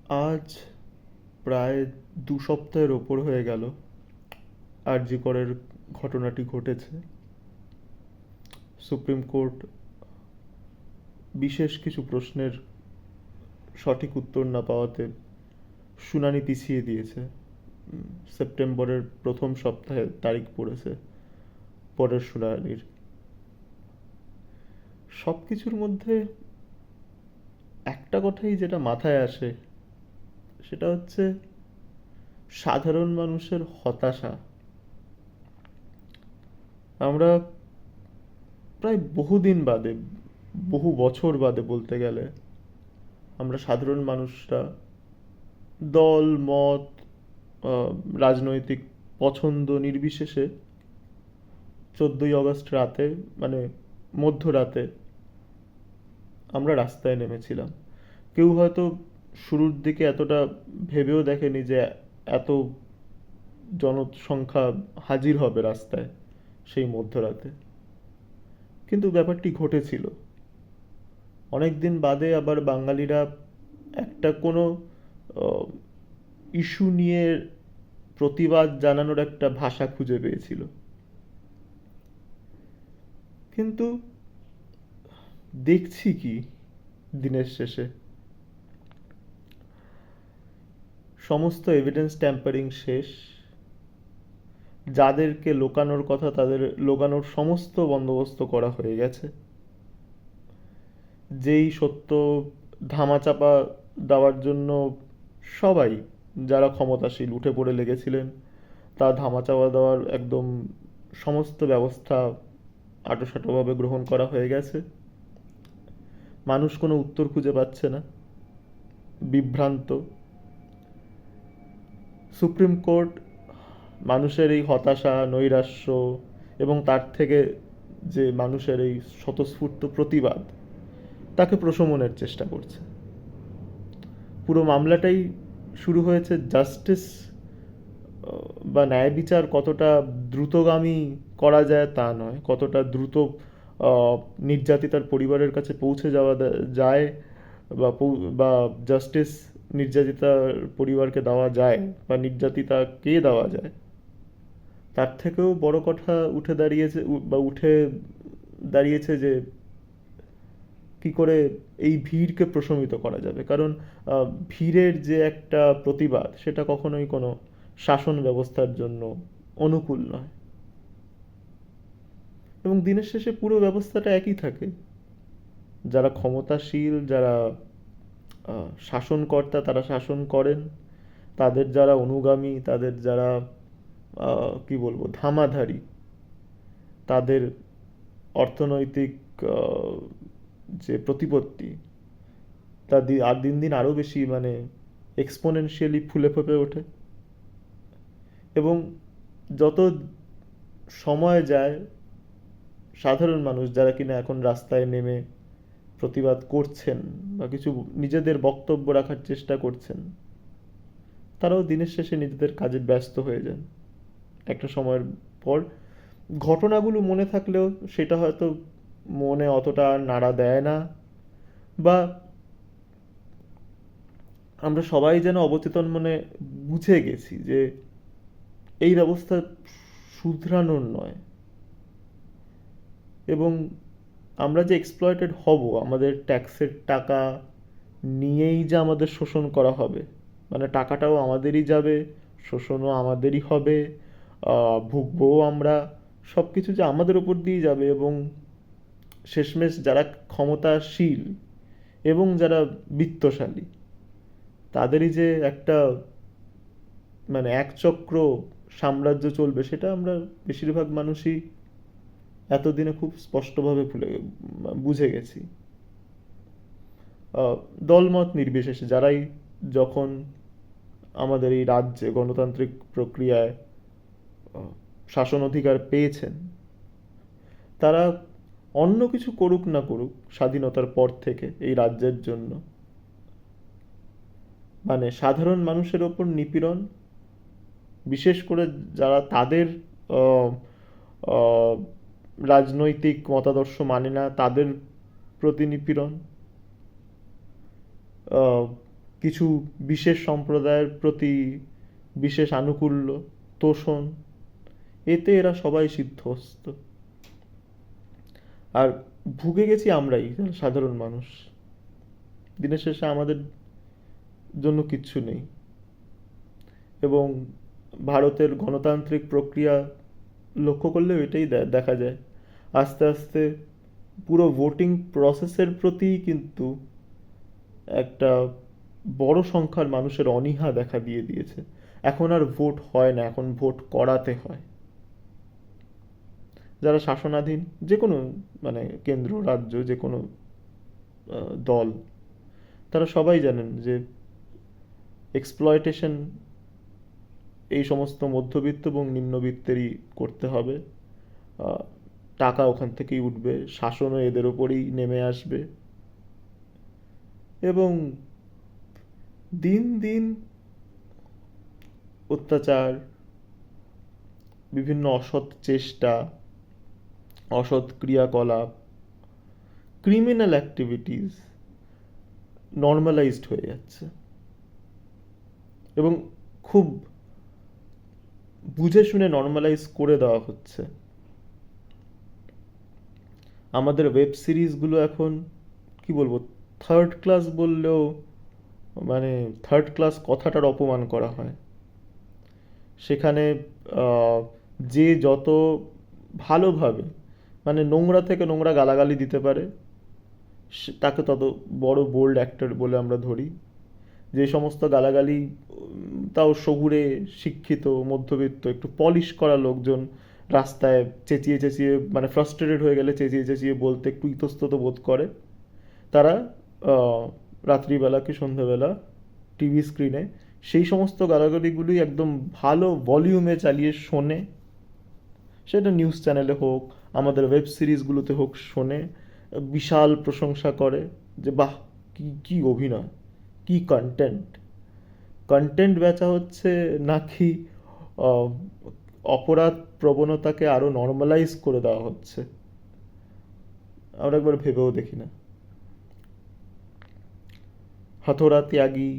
আজ প্রায় 2 সপ্তাহের ওপর হয়ে গেল আরজি করের ঘটনাটি ঘটেছে। সুপ্রিম কোর্ট বিশেষ কিছু প্রশ্নের সঠিক উত্তর না পাওয়াতে শুনানি পিছিয়ে দিয়েছে। সেপ্টেম্বরের প্রথম সপ্তাহে তারিখ পড়েছে পরের শুনানির। সব কিছুর মধ্যে একটা কথাই যেটা মাথায় আসে সেটা হচ্ছে সাধারণ মানুষের হতাশা। আমরা প্রায় বহুদিন বাদে, বহু বছর বাদে বলতে গেলে, আমরা সাধারণ মানুষরা দল মত, রাজনৈতিক পছন্দ নির্বিশেষে 14ই আগস্ট রাতে, মানে মধ্যরাতে আমরা রাস্তায় নেমেছিলাম। কেউ হয়তো শুরুর দিকে এতটা ভেবেও দেখেনি যে এত জনসংখ্যা হাজির হবে রাস্তায় সেই মধ্যরাতে, কিন্তু ব্যাপারটি ঘটেছিল। অনেক দিন বাদে আবার বাঙালিরা একটা কোনো ইস্যু নিয়ে প্রতিবাদ জানানোর একটা ভাষা খুঁজে পেয়েছিল। কিন্তু দেখছি কি দিনের শেষে, সমস্ত এভিডেন্স ট্যাম্পারিং শেষ। যাদেরকে লোকানোর কথা তাদের লোকানোর সমস্ত বন্দোবস্ত করা হয়ে গেছে। যেই সত্য ধামাচাপা দেওয়ার জন্য সবাই যারা ক্ষমতাশীল উঠে পড়ে লেগেছিলেন, তা ধামাচাপা দেওয়ার একদম সমস্ত ব্যবস্থা আঁটোসাঁটোভাবে গ্রহণ করা হয়ে গেছে। মানুষ কোনো উত্তর খুঁজে পাচ্ছে না, বিভ্রান্ত। সুপ্রিম কোর্ট মানুষের এই হতাশা, নৈরাশ্য এবং তার থেকে যে মানুষের এই স্বতঃস্ফূর্ত প্রতিবাদ, তাকে প্রশমনের চেষ্টা করছে। পুরো মামলাটাই শুরু হয়েছে জাস্টিস বা ন্যায় বিচার কতটা দ্রুতগামী করা যায় তা নয়, কতটা দ্রুত নির্যাতিতার পরিবারের কাছে পৌঁছে যাওয়া যায়, বা জাস্টিস নির্যাতিতার পরিবারকে দেওয়া যায় বা নির্যাতিতাকে দেওয়া যায়, তার থেকেও বড় কথা উঠে দাঁড়িয়েছে যে কি করে এই ভিড়কে প্রশমিত করা যাবে। কারণ ভিড়ের যে একটা প্রতিবাদ, সেটা কখনোই কোনো শাসন ব্যবস্থার জন্য অনুকূল নয়। এবং দিনের শেষে পুরো ব্যবস্থাটা একই থাকে। যারা ক্ষমতাশীল, যারা শাসনকর্তা, তারা শাসন করেন। তাদের যারা অনুগামী, তাদের যারা কি বলবো ধামাধারী, তাদের অর্থনৈতিক যে প্রতিপত্তি, তা আর দিন দিন আরও বেশি, মানে এক্সপোনেনশিয়ালি ফুলে ফেপে ওঠে। এবং যত সময় যায়, সাধারণ মানুষ যারা কিনা এখন রাস্তায় নেমে প্রতিবাদ করছেন বা কিছু নিজেদের বক্তব্য রাখার চেষ্টা করছেন, তারাও দিনের শেষে নিজেদের কাজে ব্যস্ত হয়ে যান। একটা সময়ের পর ঘটনাগুলো মনে থাকলেও সেটা হয়তো মনে অতটা নাড়া দেয় না, বা আমরা সবাই যেন অবচেতন মনে বুঝে গেছি যে এই ব্যবস্থা শুধরানোর নয়। এবং আমরা যে এক্সপ্লয়েটেড হব, আমাদের ট্যাক্সের টাকা নিয়েই যে আমাদের শোষণ করা হবে, মানে টাকাটাও আমাদেরই যাবে, শোষণও আমাদেরই হবে, ভুগবও আমরা, সব কিছু যে আমাদের ওপর দিয়েই যাবে। এবং শেষমেশ যারা ক্ষমতাশীল এবং যারা বিত্তশালী, তাদেরই যে একটা, মানে একচক্র সাম্রাজ্য চলবে, সেটা আমরা বেশিরভাগ মানুষই এতদিনে খুব স্পষ্টভাবে বুঝে গেছি। দলমত নির্বিশেষে যারাই যখন আমাদের এই রাজ্যে গণতান্ত্রিক প্রক্রিয়ায় শাসন অধিকার পেয়েছেন, তারা অন্য কিছু করুক না করুক স্বাধীনতার পর থেকে এই রাজ্যের জন্য, মানে সাধারণ মানুষের ওপর নিপীড়ন, বিশেষ করে যারা তাদের রাজনৈতিক মতাদর্শ মানে না, তাদের প্রতি নিপীড়ন, কিছু বিশেষ সম্প্রদায়ের প্রতি বিশেষ আনুকূল্য, তোষণ, এতে এরা সবাই সিদ্ধহস্ত। আর ভুগে গেছি আমরাই, যারা সাধারণ মানুষ। দিনের শেষে আমাদের জন্য কিচ্ছু নেই। এবং ভারতের গণতান্ত্রিক প্রক্রিয়া লক্ষ্য করলেও এটাই দেখা যায়। আস্তে আস্তে পুরো ভোটিং প্রসেসের প্রতি কিন্তু একটা বড় সংখ্যার মানুষের অনীহা দেখা দিয়ে দিয়েছে। এখন আর ভোট হয় না, এখন ভোট করাতে হয়। যারা শাসনাধীন যে কোনো মানে কেন্দ্র রাজ্য যে কোনো দল, তারা সবাই জানেন যে এক্সপ্লয়টেশন এই সমস্ত মধ্যবিত্ত এবং নিম্নবিত্তেরই করতে হবে। টাকা ওখান থেকেই উঠবে, শাসনও এদের ওপরেই নেমে আসবে। এবং দিন দিন অত্যাচার, বিভিন্ন অসৎ চেষ্টা, অসৎ ক্রিয়াকলাপ, ক্রিমিনাল অ্যাক্টিভিটিস নর্মালাইজড হয়ে যাচ্ছে। এবং খুব বুঝে শুনে নর্মালাইজ করে দেওয়া হচ্ছে। আমাদের ওয়েব সিরিজগুলো এখন কি বলবো, থার্ড ক্লাস বললেও মানে থার্ড ক্লাস কথাটার অপমান করা হয়। সেখানে যে যত ভালোভাবে মানে নোংরা থেকে নোংরা গালাগালি দিতে পারে তাকে তত বড় বোল্ড অ্যাক্টর বলে আমরা ধরি। যে সমস্ত গালাগালি তাও শহুরে শিক্ষিত মধ্যবিত্ত একটু পলিশ করা লোকজন রাস্তায় চেঁচিয়ে চেঁচিয়ে মানে ফ্রাস্ট্রেটেড হয়ে গেলে চেঁচিয়ে চেঁচিয়ে বলতে একটু ইতস্তত বোধ করে, তারা রাত্রিবেলা কি সন্ধ্যেবেলা টিভি স্ক্রিনে সেই সমস্ত গালাগালিগুলি একদম ভালো ভলিউমে চালিয়ে শোনে। সেটা নিউজ চ্যানেলে হোক, আমাদের ওয়েব সিরিজগুলোতে হোক, শোনে, বিশাল প্রশংসা করে যে বাহ কি কি অভিনয়, কি কন্টেন্ট। কন্টেন্ট বেচা হচ্ছে নাকি অপরাধ প্রবণতাকে আরো নর্মালাইজ করে দেওয়া হচ্ছে, আমরা একবার ভেবেও দেখি না। হথরা ত্যাগী,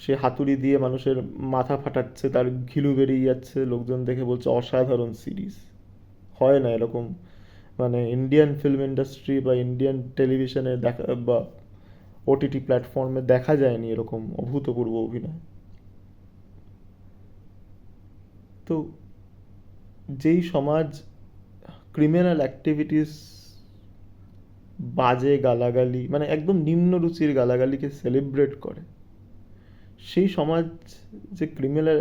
সে হাতুড়ি দিয়ে মানুষের মাথা ফাটাচ্ছে, তার ঘিলু বেরিয়ে যাচ্ছে, লোকজন দেখে বলছে অসাধারণ সিরিজ। হয় না এরকম, মানে ইন্ডিয়ান ফিল্ম ইন্ডাস্ট্রি বা ইন্ডিয়ান টেলিভিশনে দেখা বা ওটিটি প্ল্যাটফর্মে দেখা যায়নি এরকম অভূতপূর্ব অভিনয়। তো যেই সমাজ ক্রিমিনাল অ্যাক্টিভিটিস, বাজে গালাগালি মানে একদম নিম্ন রুচির গালাগালিকে সেলিব্রেট করে, সেই সমাজ যে ক্রিমিনাল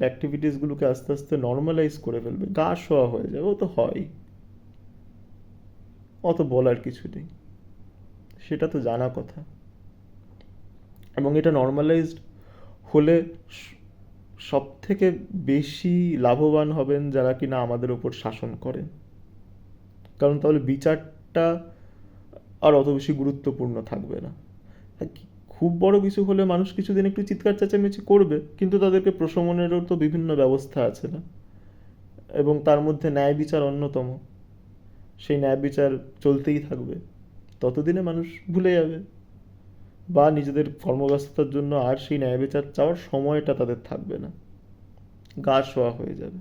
অ্যাক্টিভিটিসগুলোকে আস্তে আস্তে নর্মালাইজ করে ফেলবে, গা শোয়া হয়ে যাবে, ও তো হয়, অত বলার কিছু নেই, সেটা তো জানা কথা। এবং এটা নর্মালাইজড হলে সব থেকে বেশি লাভবান হবেন যারা কিনা আমাদের ওপর শাসন করেন। কারণ তাহলে বিচারটা আর অত বেশি গুরুত্বপূর্ণ থাকবে না। খুব বড় কিছু হলে মানুষ কিছুদিন একটু চিৎকার চেঁচামেচি করবে, কিন্তু তাদেরকে প্রশমনেরও তো বিভিন্ন ব্যবস্থা আছে না, এবং তার মধ্যে ন্যায় বিচার অন্যতম। সেই ন্যায় বিচার চলতেই থাকবে, ততদিনে মানুষ ভুলে যাবে, বা নিজেদের কর্মব্যস্ততার জন্য আর সেই ন্যায় বিচার চাওয়ার সময়টা তাদের থাকবে না, গা শোয়া হয়ে যাবে।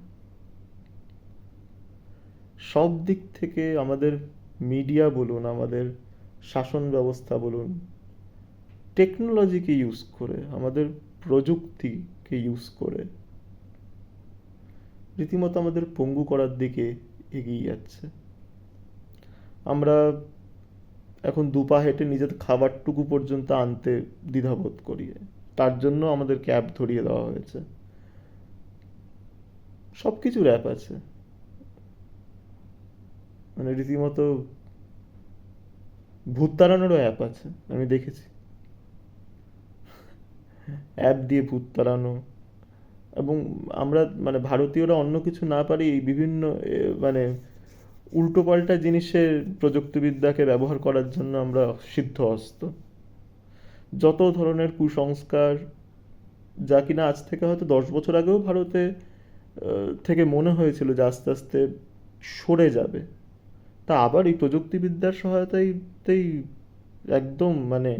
সব দিক থেকে আমাদের মিডিয়া বলুন, আমাদের শাসন ব্যবস্থা বলুন, টেকনোলজিকে ইউজ করে, আমাদের প্রযুক্তিকে ইউজ করে রীতিমতো আমাদের পঙ্গু করার দিকে এগিয়ে যাচ্ছে। আমরা এখন দুপা হেঁটে নিজের খাবারটুকু পর্যন্ত আনতে দ্বিধাবোধ করি, তার জন্য আমাদের ক্যাব ধরিয়ে দেওয়া হয়েছে। সব কিছুর অ্যাপ আছে, মানে রীতিমতো ভূত তাড়ানোরও অ্যাপ আছে, আমি দেখেছি অ্যাপ দিয়ে ভূত তাড়ানো। এবং আমরা মানে ভারতীয়রা অন্য কিছু না পারি এই বিভিন্ন মানে উল্টোপাল্টা জিনিসের প্রযুক্তিবিদ্যাকে ব্যবহার করার জন্য আমরা সিদ্ধহস্ত। যত ধরনের কুসংস্কার, যা কিনা আজ থেকে হয়তো 10 বছর আগেও ভারতে থেকে মনে হয়েছিল যে আস্তে আস্তে সরে যাবে, তা আবার এই প্রযুক্তিবিদ্যার সহায়তাতেই একদম মানে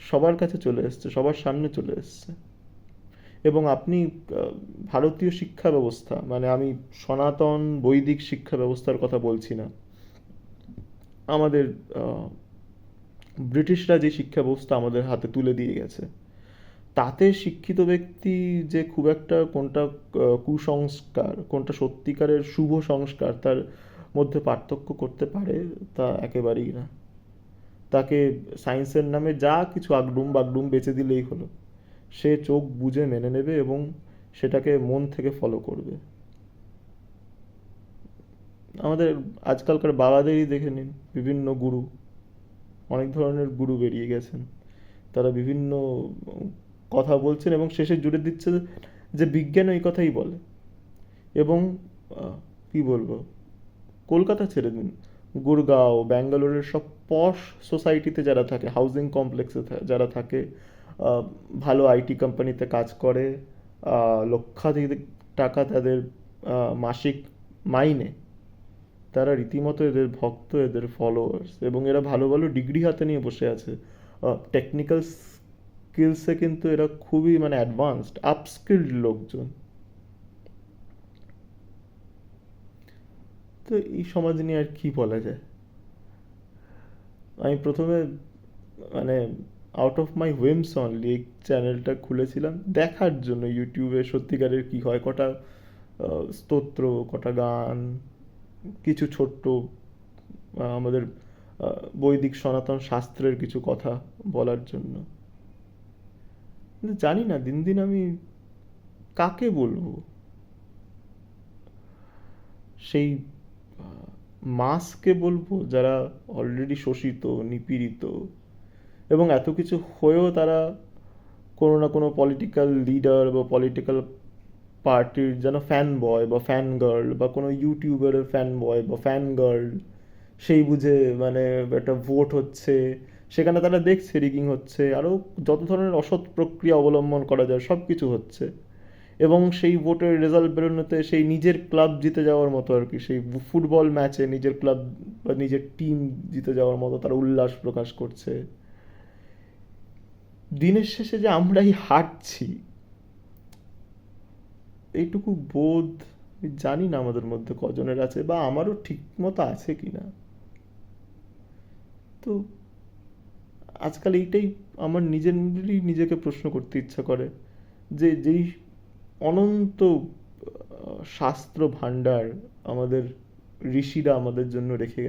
সবার কাছে চলে এসছে, সবার সামনে চলে এসছে। এবং আপনি ভারতীয় শিক্ষা ব্যবস্থা, মানে আমি সনাতন বৈদিক শিক্ষা ব্যবস্থার কথা বলছি না, আমাদের ব্রিটিশরা যে শিক্ষা ব্যবস্থা আমাদের হাতে তুলে দিয়ে গেছে, তাতে শিক্ষিত ব্যক্তি যে খুব একটা কোনটা কুসংস্কার, কোনটা সত্যিকারের শুভ সংস্কার, তার মধ্যে পার্থক্য করতে পারে তা একেবারেই না। তাকে সায়েন্সের নামে যা কিছু আগডুম বাগডুম বেচে দিলেই হলো, সে চোখ বুজে মেনে নেবে এবং সেটাকে মন থেকে ফলো করবে। আমাদের আজকালকার বাবাদেরই দেখে নিন, বিভিন্ন গুরু, অনেক ধরনের গুরু বেরিয়ে গেছেন, তারা বিভিন্ন কথা বলছেন এবং শেষে জুড়ে দিচ্ছে যে বিজ্ঞান ওই কথাই বলে। এবং কি বলবো, কলকাতা ছেড়ে দিন, গুরগাঁও, ব্যাঙ্গালোরের সব পশ সোসাইটিতে যারা থাকে, হাউজিং কমপ্লেক্সে যারা থাকে, ভালো আইটি কোম্পানিতে কাজ করে, লক্ষাধিক টাকা তাদের মাসিক মাইনে, তারা রীতিমতো এদের ভক্ত, এদের ফলোয়ার্স, এবং এরা ভালো ভালো ডিগ্রি হাতে নিয়ে বসে আছে। টেকনিক্যাল স্কিলসে কিন্তু এরা খুবই মানে অ্যাডভান্সড, আপস্কিল্ড লোকজন। তো এই সমাজ নিয়ে আর কি বলা যায়? আমি প্রথমে মানে আউট অফ মাই হুইমস অনলি এই চ্যানেলটা খুলেছিলাম দেখার জন্য, ইউটিউবে সত্যিকারের কি হয়, কটা স্তোত্র, কটা গান, কিছু ছোট্ট আমাদের বৈদিক সনাতন শাস্ত্রের কিছু কথা বলার জন্য। কিন্তু জানি না দিন দিন আমি কাকে বলবো। সেই মাসকে বলবো যারা অলরেডি শোষিত, নিপীড়িত, এবং এত কিছু হয়েও তারা কোনো না কোনো পলিটিক্যাল লিডার বা পলিটিক্যাল পার্টির যেন ফ্যান বয় বা ফ্যান গার্ল, বা কোনো ইউটিউবারের ফ্যান বয় বা ফ্যান গার্ল, সেই বুঝে মানে একটা ভোট হচ্ছে, সেখানে তারা দেখছে রিগিং হচ্ছে, আরও যত ধরনের অসৎ প্রক্রিয়া অবলম্বন করা যায় সব কিছু হচ্ছে, এবং সেই ভোটের রেজাল্ট বেরোনোতে সেই নিজের ক্লাব জিতে যাওয়ার মতো আর কি, সেই ফুটবল ম্যাচে নিজের ক্লাব বা নিজের টিম জিতে যাওয়ার মতো তারা উল্লাস প্রকাশ করছে। দিনের শেষে যে আমরাই হারছি, এইটুকু বোধ আমি জানি না আমাদের মধ্যে কজনের আছে, বা আমারও ঠিক মতো আছে কিনা। তো আজকাল এইটাই আমার নিজেরই নিজেকে প্রশ্ন করতে ইচ্ছা করে, যে যেই অনন্ত শাস্ত্র ভাণ্ডার আমাদের ঋষিরা আমাদের জন্য রেখে